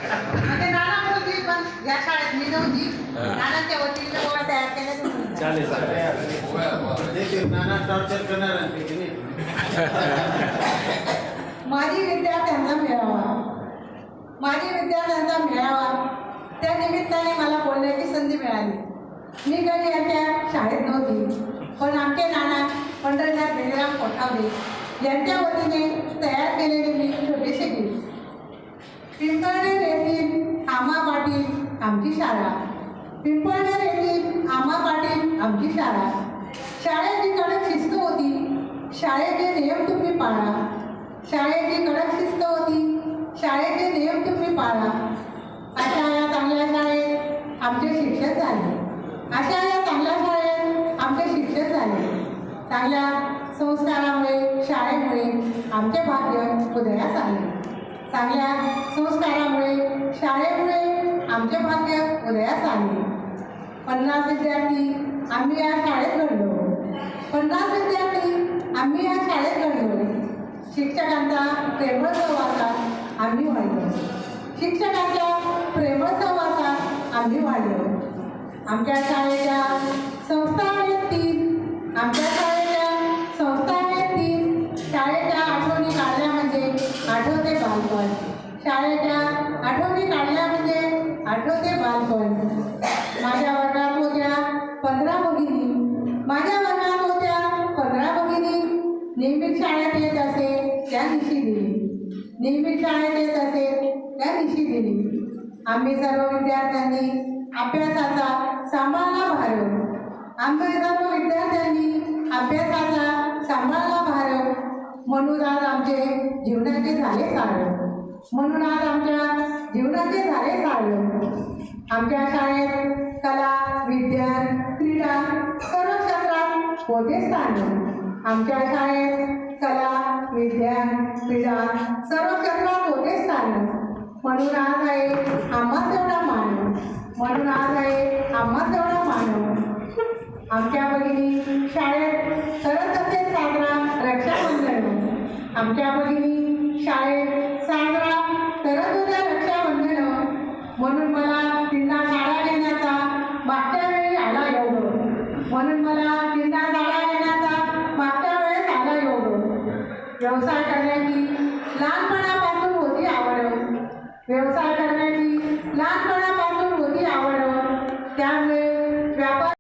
म्हणजे नाना होती पण या शाळेत मी नव्हती. नानांच्या वतीने गोळा तयार केल्या. चालेल नाना टॉर्चर करणार माझी विद्यार्थ्यांचा मेळावा, माझी विद्यार्थ्यांचा मेळावा त्या निमित्ताने मला बोलण्याची संधी मिळाली. मी कधी यांच्या शाळेत नव्हती, पण आमचे नाना पंढरीनाथ बेळगाम कोठावले यांच्या वतीने तयार केलेले मी छोटेसे गीत. पिंपळनेर येथील आमा पाटील आमची शाळा, पिंपळनेर येथील आमा पाटील आमची शाळा. शाळेची कडक शिस्त होती, शाळेचे नियम तुम्ही पाळा. शाळेची कडक शिस्त होती, शाळेचे नियम तुम्ही पाळा. अशा या चांगल्या शाळेत आमचे शिक्षण झाले, अशा या चांगल्या शाळेत आमचे शिक्षण झाले. चांगल्या संस्कारामुळे शाळेमुळे आमचे भाग्य उदयास आले. चांगल्या संस्कारामुळे शाळेमुळे आमचे भाग्य उदयास आले. 50 विद्यार्थी आम्ही या शाळेत घडलो, 50 विद्यार्थी आम्ही या शाळेत घडलो. शिक्षकांचा प्रेमळ सहवासात आम्ही वाढलो, शिक्षकांच्या प्रेमळ सहवासात आम्ही वाढलो. आमच्या शाळेच्या संस्था आहेत 3, आमच्या शाळेच्या संस्था आहेत 3. शाळेच्या आठवणी काढल्या म्हणजे आठवते बालपण, शाळेच्या आठवणी काढल्या म्हणजे आठवते बालपण. माझ्या वर्गात होत्या 15 भगिनी, माझ्या वर्गात होत्या 15 भगिनी. नियमित शाळेत येत असे त्या दिवशी दिली, नियमित शाळेत येत असे त्या दिवशी दिली. आम्ही सर्व विद्यार्थ्यांनी अभ्यासाचा सांभाळला भार, आम्ही सर्व विद्यार्थ्यांनी अभ्यासाचा सांभाळला भार. म्हणून आज आमचे जीवनाचे झाले सार, म्हणून आज आमच्या जीवनाचे झाले सार. आमच्या शाळेत कला, विज्ञान, क्रीडा सर्व क्षेत्रात होते स्थान. आमच्या शाळेत कला, विज्ञान, क्रीडा सर्व क्षेत्रात होते स्थान. म्हणून आज आहे आम्हाच तेवढा मान, म्हणून आज आहे आम्हाच तेवढा मान. आमच्या भगिनी शाळेत करत असे साजरा रक्षाबंधन, आमच्या भगिनी शाळेत साजरा करत होत्या रक्षाबंधन. म्हणून मला तिला साड्या घेण्याचा मागच्या वेळी आला योग, म्हणून मला तिला साड्या घेण्याचा मागच्या वेळेस आला योग. व्यवसाय